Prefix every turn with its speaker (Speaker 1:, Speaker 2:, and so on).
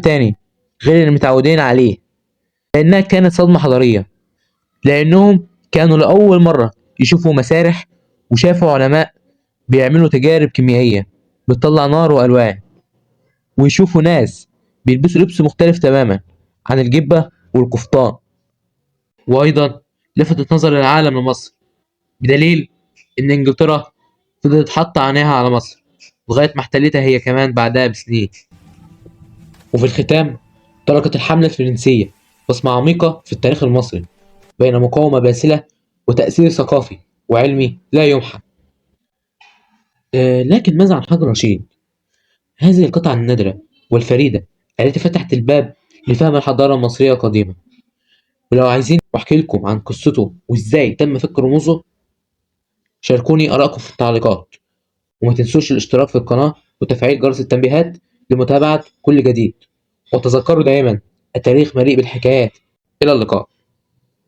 Speaker 1: تاني غير اللي متعودين عليه، لأنها كانت صدمة حضارية، لأنهم كانوا لأول مرة يشوفوا مسارح وشافوا علماء بيعملوا تجارب كيميائية بتطلع نار وألوان، ويشوفوا ناس بيلبسوا لبس مختلف تماما عن الجبة والقفطان. وأيضا لفتت نظر العالم لمصر، بدليل إن إنجلترا فضلت حاطة عينيها على مصر لغاية ما احتلتها هي كمان بعدها بسنين. وفي الختام تركت الحملة الفرنسية بصمة عميقة في التاريخ المصري، بين مقاومة باسلة وتأثير ثقافي وعلمي لا يمحى. لكن ماذا عن حجر رشيد؟ هذه القطعة النادرة والفريدة التي فتحت الباب لفهم الحضارة المصرية القديمة. ولو عايزين أحكي لكم عن قصته وإزاي تم فك رموزه، شاركوني آرائكم في التعليقات، وما تنسوش الاشتراك في القناة وتفعيل جرس التنبيهات لمتابعة كل جديد. وتذكروا دائما التاريخ مليء بالحكايات. إلى اللقاء.